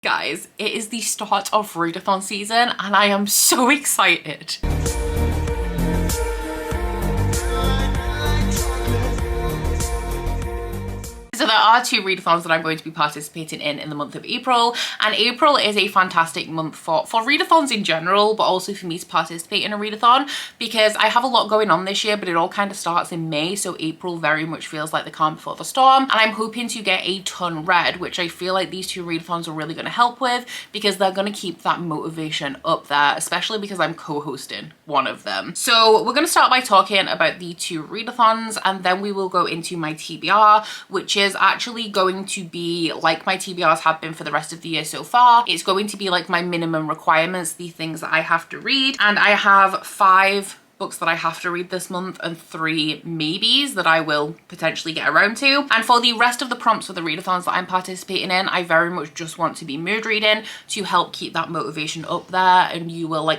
Guys, it is the start of Readathon season and I am so excited. So there are two readathons that I'm going to be participating in the month of April, and April is a fantastic month for readathons in general, but also for me to participate in a readathon because I have a lot going on this year, but it all kind of starts in May, so April very much feels like the calm before the storm, and I'm hoping to get a ton read, which I feel like these two readathons are really going to help with because they're going to keep that motivation up there, especially because I'm co-hosting one of them. So we're going to start by talking about the two readathons, and then we will go into my TBR, which is actually going to be like my TBRs have been for the rest of the year so far. It's going to be like my minimum requirements, the things that I have to read, and I have 5 books that I have to read this month and 3 maybes that I will potentially get around to. And for the rest of the prompts for the readathons that I'm participating in, I very much just want to be mood reading to help keep that motivation up there. And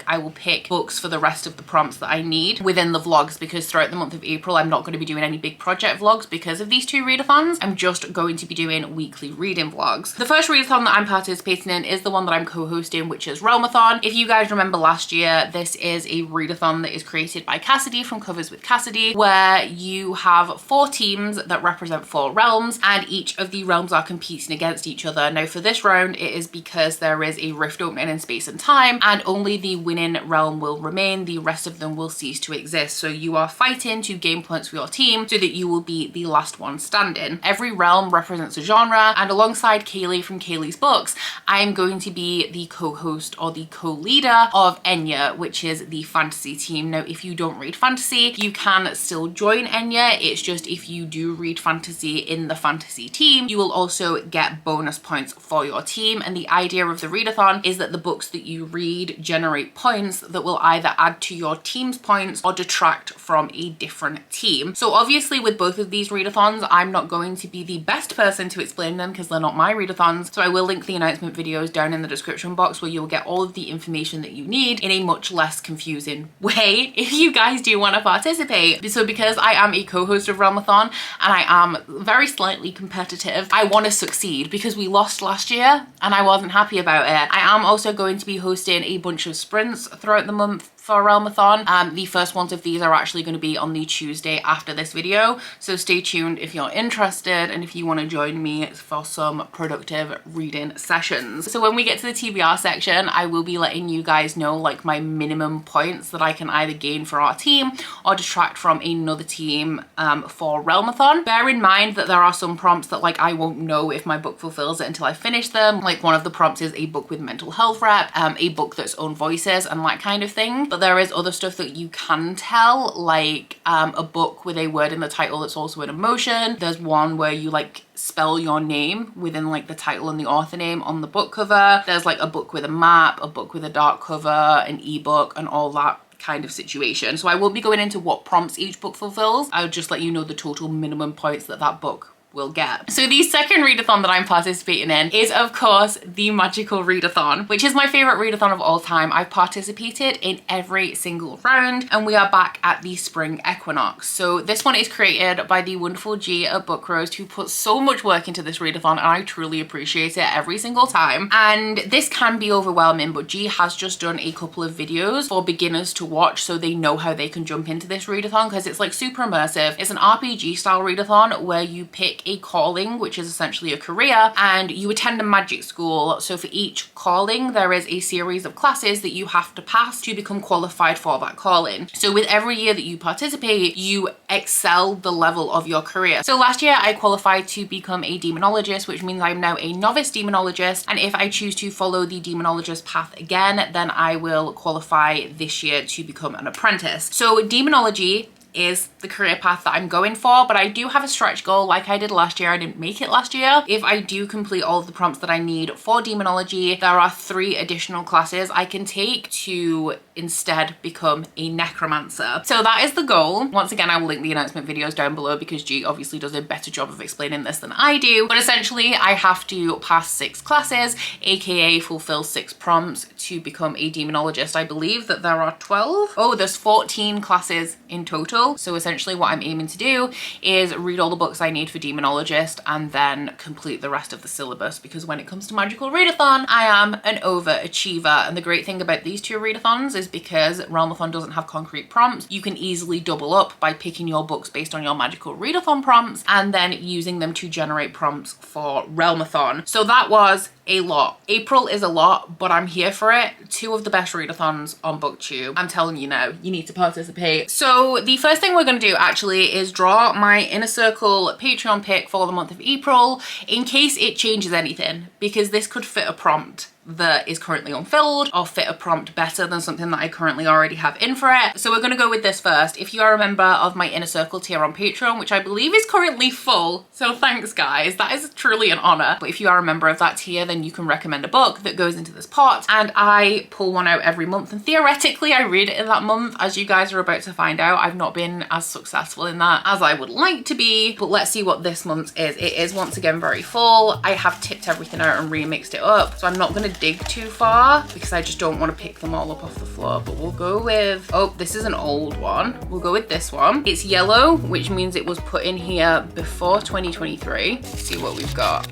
I will pick books for the rest of the prompts that I need within the vlogs, because throughout the month of April I'm not going to be doing any big project vlogs because of these two readathons. I'm just going to be doing weekly reading vlogs. The first readathon that I'm participating in is the one that I'm co-hosting, which is Realmathon. If you guys remember last year, this is a readathon that is created by Cassidy from Covers with Cassidy, where you have 4 teams that represent 4 realms, and each of the realms are competing against each other. Now for this round, it is because there is a rift opening in space and time, and only the winning realm will remain. The rest of them will cease to exist. So you are fighting to gain points for your team so that you will be the last one standing. Every realm represents a genre, and alongside Kaylee from Kaylee's Books, I am going to be the co-host or the co-leader of Enya, which is the fantasy team. Now if you don't read fantasy, you can still join Enya. It's just if you do read fantasy in the fantasy team, you will also get bonus points for your team. And the idea of the readathon is that the books that you read generate points that will either add to your team's points or detract from a different team. So obviously with both of these readathons, I'm not going to be the best person to explain them because they're not my readathons. So I will link the announcement videos down in the description box where you'll get all of the information that you need in a much less confusing way if you guys do want to participate. So because I am a co-host of Realmathon and I am very slightly competitive, I want to succeed because we lost last year and I wasn't happy about it. I am also going to be hosting a bunch of sprints throughout the month for Realmathon. The first ones of these are actually going to be on the Tuesday after this video, so stay tuned if you're interested and if you want to join me for some productive reading sessions. So when we get to the TBR section, I will be letting you guys know like my minimum points that I can either gain for our team or detract from another team for Realmathon. Bear in mind that there are some prompts that like I won't know if my book fulfills it until I finish them. Like one of the prompts is a book with mental health rep, a book that's own voices and that kind of thing. But there is other stuff that you can tell, like a book with a word in the title that's also an emotion. There's one where you like spell your name within like the title and the author name on the book cover. There's like a book with a map, a book with a dark cover, an ebook, and all that kind of situation. So I won't be going into what prompts each book fulfills. I'll just let you know the total minimum points that that book will get. So the second readathon that I'm participating in is of course the magical readathon, which is my favorite readathon of all time. I've participated in every single round and we are back at the spring equinox. So this one is created by the wonderful G at Book Roast, who puts so much work into this readathon and I truly appreciate it every single time. And this can be overwhelming, but G has just done a couple of videos for beginners to watch so they know how they can jump into this readathon because it's like super immersive. It's an RPG style readathon where you pick a calling, which is essentially a career, and you attend a magic school. So for each calling there is a series of classes that you have to pass to become qualified for that calling. So with every year that you participate, you excel the level of your career. So last year I qualified to become a demonologist, which means I'm now a novice demonologist, and if I choose to follow the demonologist path again, then I will qualify this year to become an apprentice. So demonology is the career path that I'm going for, but I do have a stretch goal like I did last year. I didn't make it last year. If I do complete all of the prompts that I need for demonology, there are 3 additional classes I can take to instead become a necromancer. So that is the goal. Once again, I will link the announcement videos down below because G obviously does a better job of explaining this than I do. But essentially I have to pass 6 classes, aka fulfill 6 prompts to become a demonologist. I believe that there are 12. Oh, there's 14 classes in total. cycle. So essentially what I'm aiming to do is read all the books I need for Demonologist and then complete the rest of the syllabus, because when it comes to Magical Readathon, I am an overachiever. And the great thing about these two readathons is because Realmathon doesn't have concrete prompts, you can easily double up by picking your books based on your Magical Readathon prompts and then using them to generate prompts for Realmathon. So that was a lot. April is a lot, but I'm here for it. Two of the best readathons on BookTube. I'm telling you now, you need to participate. So the first thing we're going to do actually is draw my Inner Circle Patreon pick for the month of April in case it changes anything, because this could fit a prompt that is currently unfilled or fit a prompt better than something that I currently already have in for it. So we're going to go with this first. If you are a member of my Inner Circle tier on Patreon, which I believe is currently full, so thanks guys, that is truly an honor. But if you are a member of that tier, then you can recommend a book that goes into this pot and I pull one out every month, and theoretically I read it in that month. As you guys are about to find out, I've not been as successful in that as I would like to be, but let's see what this month's is. It is once again very full. I have tipped everything out and remixed it up, so I'm not going to dig too far because I just don't want to pick them all up off the floor. But we'll go with, oh, this is an old one. We'll go with this one. It's yellow, which means it was put in here before 2023. Let's see what we've got.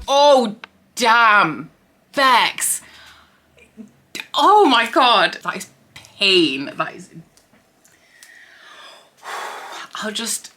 Oh, damn. Bex. Oh my God. That is pain. That is... I'll just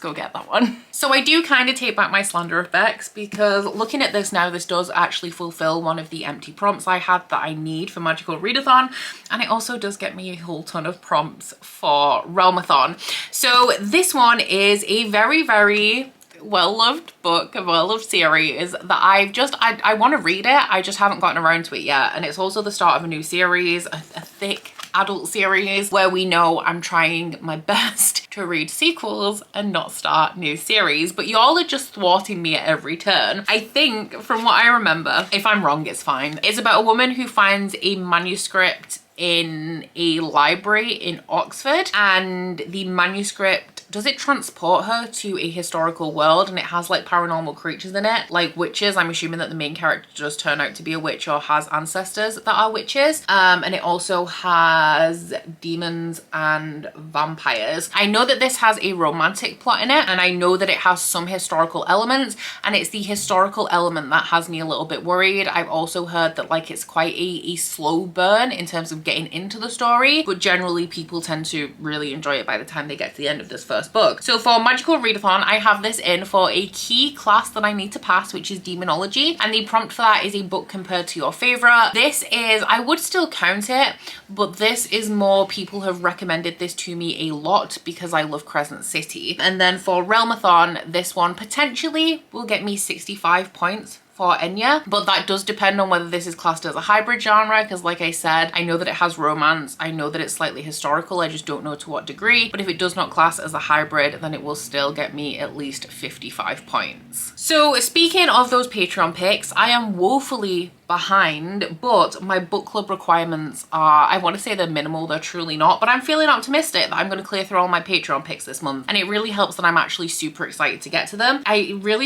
go get that one. So I do kind of take back my slander of Bex, because looking at this now, this does actually fulfill one of the empty prompts I had that I need for Magical Readathon, and it also does get me a whole ton of prompts for Realmathon. So this one is a very, very well-loved book, a well-loved series that I want to read it, I just haven't gotten around to it yet. And it's also the start of a new series, a thick adult series where we know I'm trying my best to read sequels and not start new series, but y'all are just thwarting me at every turn. I think from what I remember, if I'm wrong, it's fine. It's about a woman who finds a manuscript in a library in Oxford, and the manuscript, does it transport her to a historical world, and it has like paranormal creatures in it, like witches. I'm assuming that the main character does turn out to be a witch or has ancestors that are witches. And it also has demons and vampires. I know that this has a romantic plot in it, and I know that it has some historical elements, and it's the historical element that has me a little bit worried. I've also heard that like it's quite a slow burn in terms of getting into the story, but generally people tend to really enjoy it by the time they get to the end of this first book. So for Magical Readathon, I have this in for a key class that I need to pass, which is Demonology, and the prompt for that is a book compared to your favorite. This is, I would still count it, but this is more, people have recommended this to me a lot because I love Crescent City. And then for Realmathon, this one potentially will get me 65 points for Enya, but that does depend on whether this is classed as a hybrid genre, because like I said, I know that it has romance, I know that it's slightly historical, I just don't know to what degree. But if it does not class as a hybrid, then it will still get me at least 55 points. So speaking of those Patreon picks, I am woefully behind, but my book club requirements are, I want to say they're minimal, they're truly not, but I'm feeling optimistic that I'm going to clear through all my Patreon picks this month, and it really helps that I'm actually super excited to get to them.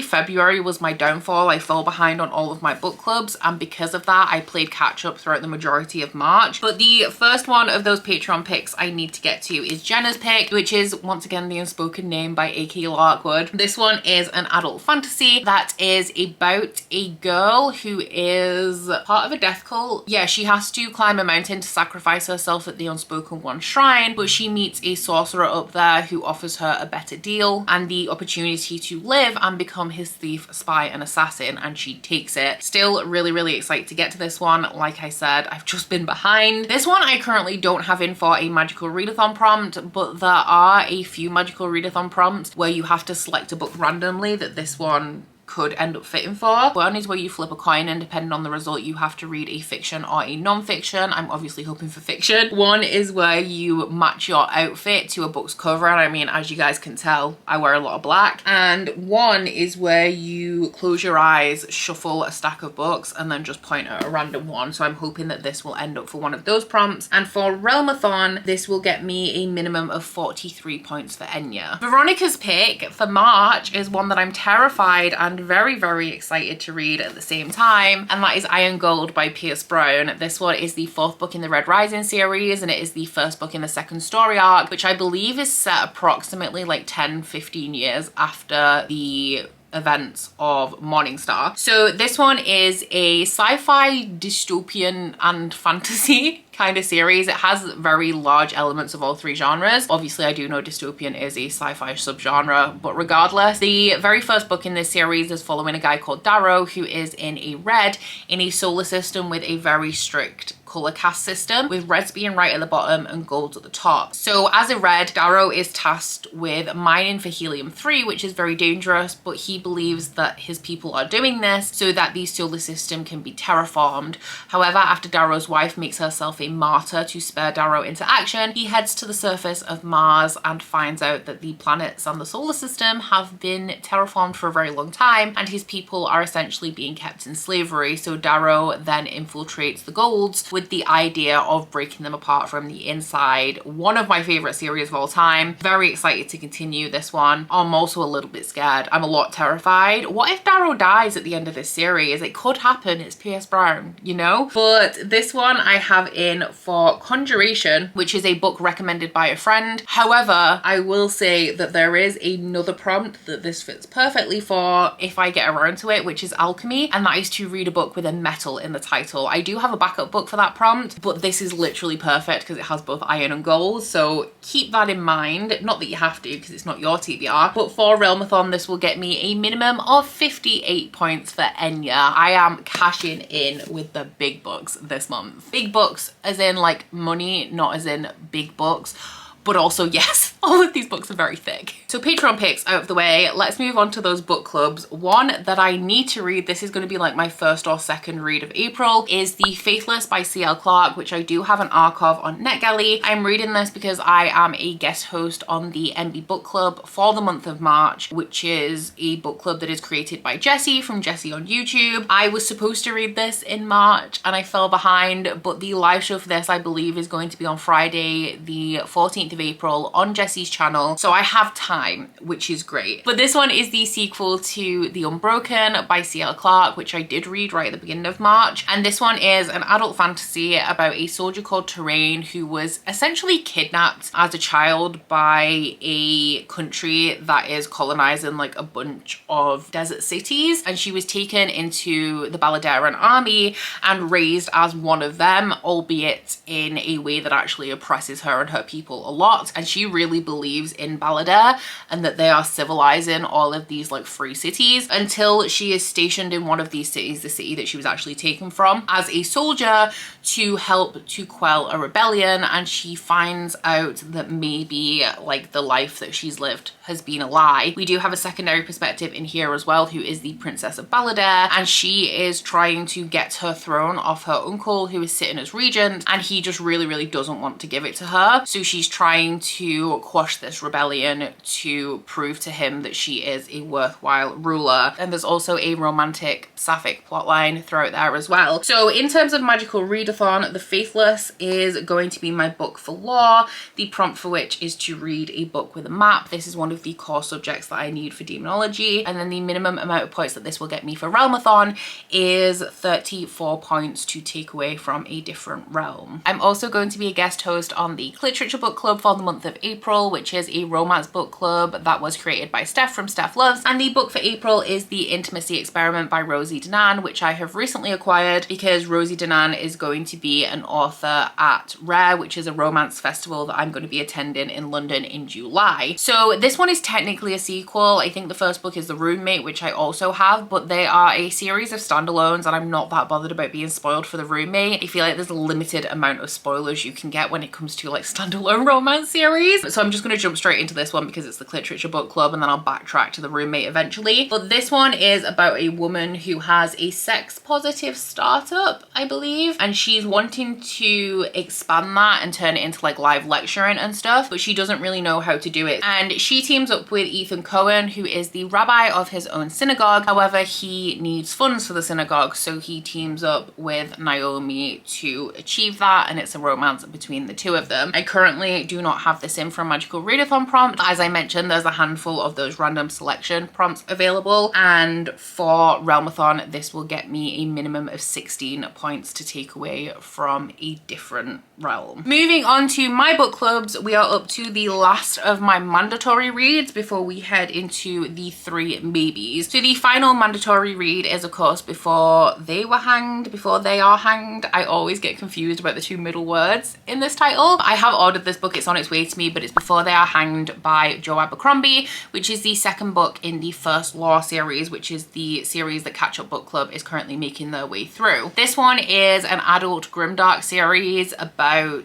February was my downfall. I fell behind on all of my book clubs, and because of that I played catch up throughout the majority of March. But the first one of those Patreon picks I need to get to is Jenna's pick, which is once again The Unspoken Name by A.K. Larkwood. This one is an adult fantasy that is about a girl who is part of a death cult. Yeah, she has to climb a mountain to sacrifice herself at the Unspoken One shrine, but she meets a sorcerer up there who offers her a better deal and the opportunity to live and become his thief, spy, and assassin, and she takes it. Still really, really excited to get to this one. Like I said, I've just been behind. This one I currently don't have in for a Magical Readathon prompt, but there are a few Magical Readathon prompts where you have to select a book randomly that this one could end up fitting for. One is where you flip a coin, and depending on the result you have to read a fiction or a non-fiction. I'm obviously hoping for fiction. One is where you match your outfit to a book's cover, and I mean, as you guys can tell, I wear a lot of black. And one is where you close your eyes, shuffle a stack of books, and then just point at a random one. So I'm hoping that this will end up for one of those prompts. And for Realmathon, this will get me a minimum of 43 points for Enya. Veronica's pick for March is one that I'm terrified and and very, very excited to read at the same time, and that is Iron Gold by Pierce Brown. This one is the 4th book in the Red Rising series, and it is the 1st book in the 2nd story arc, which I believe is set approximately like 10-15 years after the events of Morningstar. So this one is a sci-fi, dystopian and fantasy kind of series. It has very large elements of all 3 genres. Obviously I do know dystopian is a sci-fi subgenre, but regardless, the very first book in this series is following a guy called Darrow, who is in a red in a solar system with a very strict color cast system, with reds being right at the bottom and golds at the top. So as a red, Darrow is tasked with mining for helium-3, which is very dangerous, but he believes that his people are doing this so that the solar system can be terraformed. However, after Darrow's wife makes herself a martyr to spur Darrow into action, he heads to the surface of Mars and finds out that the planets and the solar system have been terraformed for a very long time, and his people are essentially being kept in slavery. So Darrow then infiltrates the Golds with the idea of breaking them apart from the inside. One of my favorite series of all time. Very excited to continue this one. I'm also a little bit scared. I'm a lot terrified. What if Darrow dies at the end of this series? It could happen. It's Pierce Brown, you know? But this one I have in for Conjuration, which is a book recommended by a friend. However, I will say that there is another prompt that this fits perfectly for if I get around to it, which is alchemy, and that is to read a book with a metal in the title. I do have a backup book for that prompt, but this is literally perfect because it has both iron and gold, so keep that in mind. Not that you have to, because it's not your TBR, but for Realmathon this will get me a minimum of 58 points for Enya. I am cashing in with the big books this month. Big books as in like money, not as in big books, but also yes, all of these books are very thick. So Patreon picks out of the way, let's move on to those book clubs. One that I need to read, this is going to be like my first or second read of April, is The Faithless by C.L. Clarke, which I do have an arc of on NetGalley. I'm reading this because I am a guest host on the MB Book Club for the month of March, which is a book club that is created by Jessie from Jessie on YouTube. I was supposed to read this in March and I fell behind, but the live show for this I believe is going to be on Friday the 14th of April on Jessie's channel, so I have time, which is great. But this one is the sequel to The Unbroken by C.L. Clarke, which I did read right at the beginning of March, and this one is an adult fantasy about a soldier called Terrain who was essentially kidnapped as a child by a country that is colonizing like a bunch of desert cities, and she was taken into the Balladeran army and raised as one of them, albeit in a way that actually oppresses her and her people a lot. And she really believes in Balladeer and that they are civilizing all of these like free cities, until she is stationed in one of these cities, the city that she was actually taken from, as a soldier to help to quell a rebellion. And she finds out that maybe like the life that she's lived has been a lie. We do have a secondary perspective in here as well, who is the Princess of Balladeer, and she is trying to get her throne off her uncle who is sitting as regent, and he just really doesn't want to give it to her. So she's trying to quash this rebellion to prove to him that she is a worthwhile ruler. And there's also a romantic sapphic plotline throughout there as well. So in terms of magical readathon, The Faithless is going to be my book for lore, the prompt for which is to read a book with a map. This is one of the core subjects that I need for demonology, and then the minimum amount of points that this will get me for Realmathon is 34 points to take away from a different realm. I'm also going to be a guest host on the Literature Book Club for the month of April, which is a romance book club that was created by Steph from Steph Loves, and the book for April is The Intimacy Experiment by Rosie Danan, which I have recently acquired because Rosie Danan is going to be an author at Rare, which is a romance festival that I'm going to be attending in London in July. So this one is technically a sequel. I think the first book is The Roommate, which I also have, but they are a series of standalones and I'm not that bothered about being spoiled for The Roommate. I feel like there's a limited amount of spoilers you can get when it comes to like standalone romance series. So I'm just going to jump straight into this one because it's the Literature Book Club, and then I'll backtrack to The Roommate eventually. But this one is about a woman who has a sex positive startup, I believe, and she's wanting to expand that and turn it into like live lecturing and stuff, but she doesn't really know how to do it. And she teams up with Ethan Cohen, who is the rabbi of his own synagogue. However, he needs funds for the synagogue, so he teams up with Naomi to achieve that, and it's a romance between the two of them. I currently do not have this in from my magical readathon prompt. As I mentioned, there's a handful of those random selection prompts available, and for Realmathon this will get me a minimum of 16 points to take away from a different realm. Moving on to my book clubs, we are up to the last of my mandatory reads before we head into the 3 maybes. So the final mandatory read is of course Before They Were Hanged, Before They Are Hanged. I always get confused about the 2 middle words in this title. I have ordered this book, it's on its way to me, but it's Before They Are Hanged by Joe Abercrombie, which is the second book in the First Law series, which is the series that Catch Up Book Club is currently making their way through. This one is an adult grimdark series about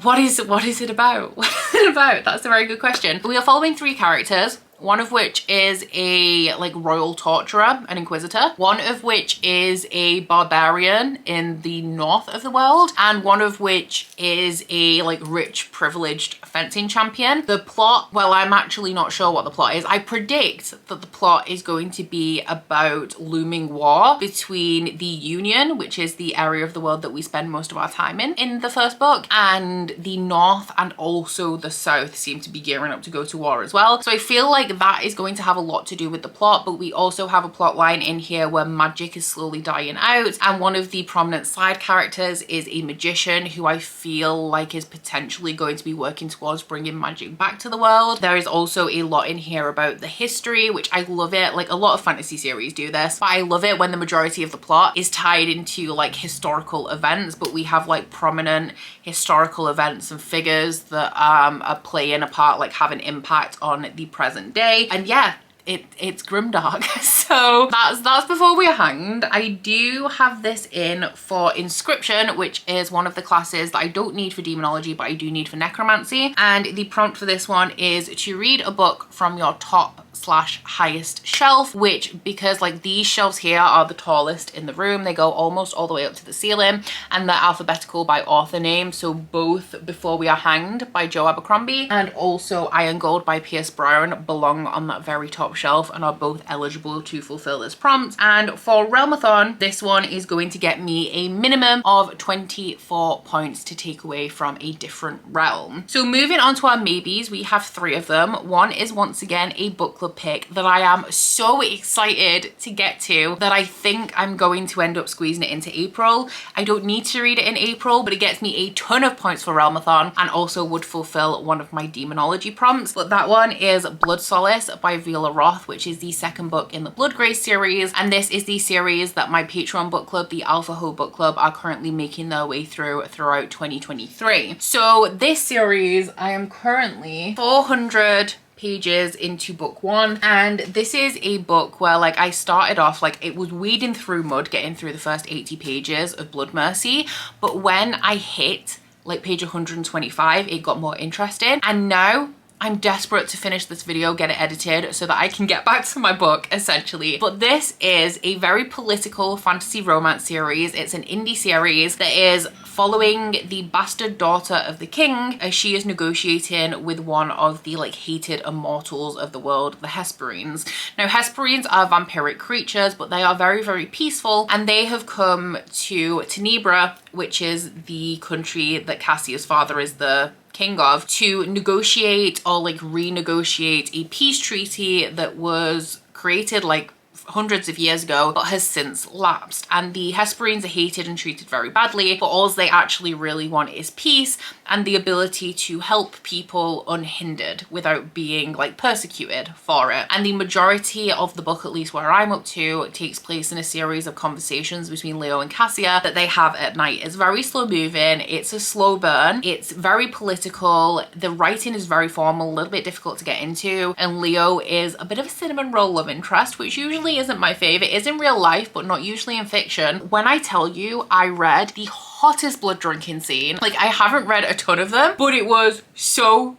what is it about? What is it about? That's a very good question. We are following 3 characters. One of which is a like royal torturer, an inquisitor. One of which is a barbarian in the north of the world. And one of which is a like rich, privileged fencing champion. The plot, well, I'm actually not sure what the plot is. I predict that the plot is going to be about looming war between the Union, which is the area of the world that we spend most of our time in the first book, and the north, and also the south seem to be gearing up to go to war as well. So I feel like that is going to have a lot to do with the plot, but we also have a plot line in here where magic is slowly dying out, and one of the prominent side characters is a magician who I feel like is potentially going to be working towards bringing magic back to the world. There is also a lot in here about the history, which I love it. Like, a lot of fantasy series do this, but I love it when the majority of the plot is tied into like historical events, but we have like prominent historical events and figures that are playing a part, like have an impact on the present day. And yeah, it's grimdark. So that's Before We Are Hanged. I do have this in for Inscription, which is one of the classes that I don't need for demonology, but I do need for necromancy. And the prompt for this one is to read a book from your top/highest shelf, which, because like these shelves here are the tallest in the room, they go almost all the way up to the ceiling, and they're alphabetical by author name. So both Before We Are Hanged by Joe Abercrombie and also Iron Gold by Pierce Brown belong on that very top shelf and are both eligible to fulfill this prompt. And for Realmathon, this one is going to get me a minimum of 24 points to take away from a different realm. So moving on to our maybes, we have 3 of them. One is once again a book club pick that I am so excited to get to that I think I'm going to end up squeezing it into April. I don't need to read it in April, but it gets me a ton of points for Realmathon and also would fulfill one of my demonology prompts. But that one is Blood Solace by Viola Roth, which is the second book in the Blood Grace series, and this is the series that my Patreon book club, the Alpha Ho book club, are currently making their way throughout 2023. So this series, I am currently 400 pages into book 1, and this is a book where like I started off like it was wading through mud getting through the first 80 pages of Blood Mercy, but when I hit like page 125 it got more interesting, and now I'm desperate to finish this video, get it edited so that I can get back to my book essentially. But this is a very political fantasy romance series. It's an indie series that is following the bastard daughter of the king as she is negotiating with one of the like hated immortals of the world, the Hesperines. Now Hesperines are vampiric creatures, but they are very, very peaceful, and they have come to Tenebra, which is the country that Cassia's father is the king of, to negotiate or like renegotiate a peace treaty that was created like hundreds of years ago but has since lapsed. And the Hesperines are hated and treated very badly, but all they actually really want is peace and the ability to help people unhindered without being like persecuted for it. And the majority of the book, at least where I'm up to, takes place in a series of conversations between Leo and Cassia that they have at night. It's very slow moving, it's a slow burn, it's very political, the writing is very formal, a little bit difficult to get into, and Leo is a bit of a cinnamon roll love interest, which usually isn't my favorite. It is in real life, but not usually in fiction. When I tell you I read the hottest blood drinking scene, like I haven't read a ton of them, but it was so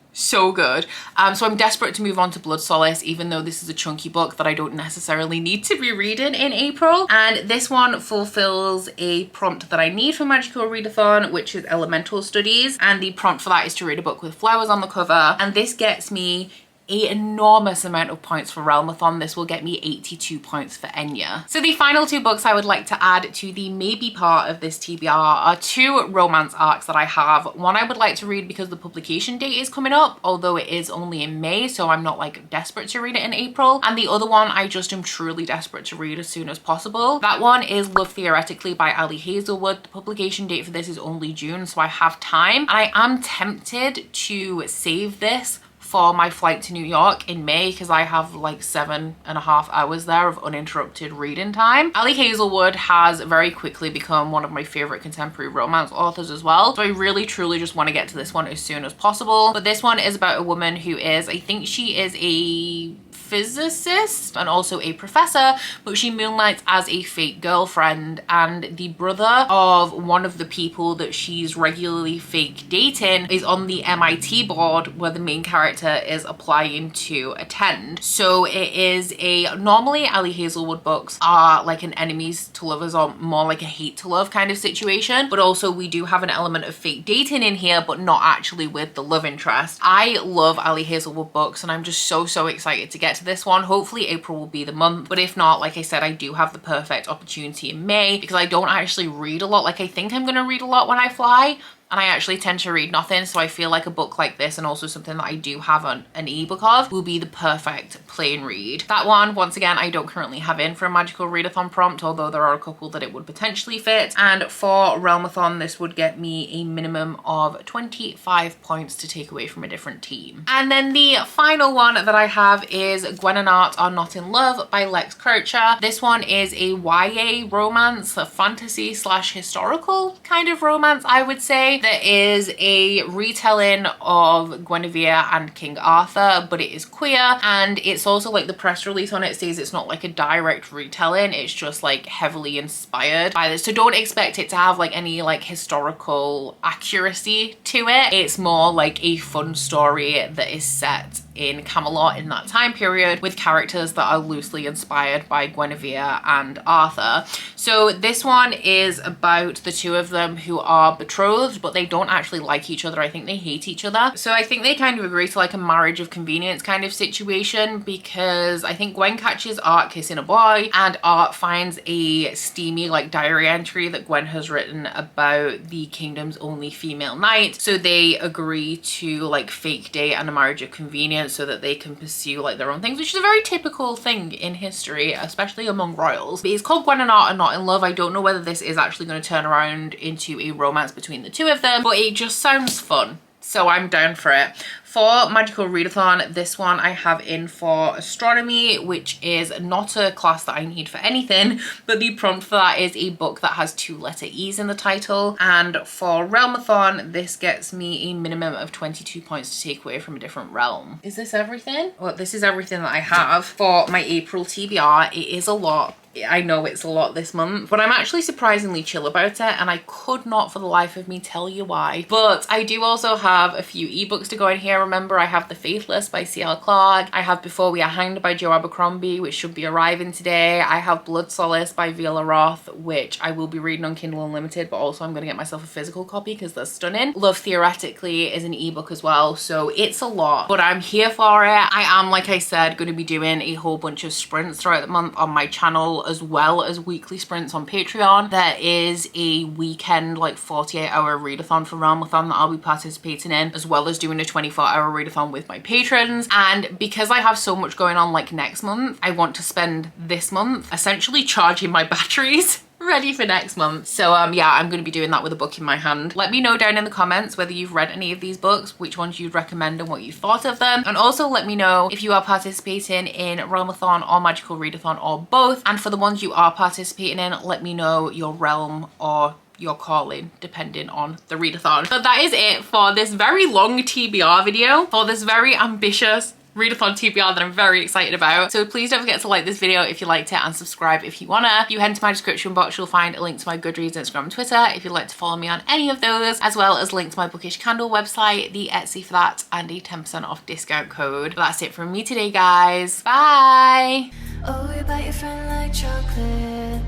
good. So I'm desperate to move on to Blood Solace, even though this is a chunky book that I don't necessarily need to be reading in April. And this one fulfills a prompt that I need for Magical Readathon, which is Elemental Studies. And the prompt for that is to read a book with flowers on the cover. And this gets me an enormous amount of points for Realmathon. This will get me 82 points for Enya. So the final two books I would like to add to the maybe part of this TBR are two romance arcs that I have. One I would like to read because the publication date is coming up, although it is only in May, so I'm not like desperate to read it in April. And the other one I just am truly desperate to read as soon as possible. That one is Love Theoretically by Ali Hazelwood. The publication date for this is only June, so I have time. And I am tempted to save this for my flight to New York in May because I have like 7.5 hours there of uninterrupted reading time. Ali Hazelwood has very quickly become one of my favorite contemporary romance authors as well. So I really truly just want to get to this one as soon as possible. But this one is about a woman who is, I think she is a physicist and also a professor, but she moonlights as a fake girlfriend, and the brother of one of the people that she's regularly fake dating is on the MIT board where the main character is applying to attend. So it is normally Ali Hazelwood books are like an enemies to lovers or more like a hate to love kind of situation, but also we do have an element of fake dating in here, but not actually with the love interest. I love Ali Hazelwood books and I'm just so excited to get to this one. Hopefully April will be the month, but if not, like I said, I do have the perfect opportunity in May because I don't actually read a lot. Like I think I'm gonna read a lot when I fly, and I actually tend to read nothing, so I feel like a book like this and also something that I do have an ebook of will be the perfect plain read. That one, once again, I don't currently have in for a magical readathon prompt, although there are a couple that it would potentially fit. And for Realmathon, this would get me a minimum of 25 points to take away from a different team. And then the final one that I have is Gwen and Art Are Not in Love by Lex Kircher. This one is a YA romance, a fantasy slash historical kind of romance, I would say. There is a retelling of Guinevere and King Arthur, but it is queer, and it's also like the press release on it says it's not like a direct retelling, it's just like heavily inspired by this. So don't expect it to have like any like historical accuracy to it. It's more like a fun story that is set in Camelot in that time period with characters that are loosely inspired by Guinevere and Arthur. So this one is about the two of them who are betrothed, but they don't actually like each other. I think they hate each other. So I think they kind of agree to like a marriage of convenience kind of situation, because I think Gwen catches Art kissing a boy and Art finds a steamy like diary entry that Gwen has written about the kingdom's only female knight. So they agree to like fake date and a marriage of convenience so that they can pursue like their own things, which is a very typical thing in history, especially among royals. But it's called Gwen and Art Are Not in Love. I don't know whether this is actually going to turn around into a romance between the two of them, but it just sounds fun, so I'm down for it. For Magical Readathon, this one I have in for astronomy, which is not a class that I need for anything, but the prompt for that is a book that has 2 letter E's in the title. And for Realmathon, this gets me a minimum of 22 points to take away from a different realm. Is this everything? Well, this is everything that I have for my April TBR. It is a lot. I know it's a lot this month, but I'm actually surprisingly chill about it, and I could not for the life of me tell you why. But I do also have a few ebooks to go in here. Remember, I have The Faithless by C.L. Clarke. I have Before We Are Hanged by Joe Abercrombie, which should be arriving today. I have Blood Solace by Viola Roth, which I will be reading on Kindle Unlimited, but also I'm going to get myself a physical copy because they're stunning. Love Theoretically is an ebook as well, so it's a lot, but I'm here for it. I am, like I said, going to be doing a whole bunch of sprints throughout the month on my channel, as well as weekly sprints on Patreon. There is a weekend like 48-hour readathon for Realmathon that I'll be participating in, as well as doing a 24-hour readathon with my patrons. And because I have so much going on like next month, I want to spend this month essentially charging my batteries ready for next month. So yeah, I'm going to be doing that with a book in my hand. Let me know down in the comments whether you've read any of these books, which ones you'd recommend and what you thought of them. And also let me know if you are participating in Realmathon or Magical Readathon or both. And for the ones you are participating in, let me know your realm or your calling, depending on the readathon. But that is it for this very long TBR video, for this very ambitious readathon TBR that I'm very excited about. So please don't forget to like this video if you liked it and subscribe if you wanna. If you head into my description box, you'll find a link to my Goodreads, Instagram and Twitter if you'd like to follow me on any of those, as well as link to my Bookish candle website, the Etsy for that, and a 10% off discount code. But that's it from me today, guys. Bye! Oh, you bite your friend like chocolate.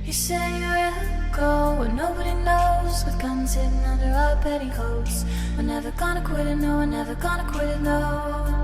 You say you'll go where nobody knows, with guns hidden under our petticoats. We're never gonna quit it, no, we're never gonna quit it, no.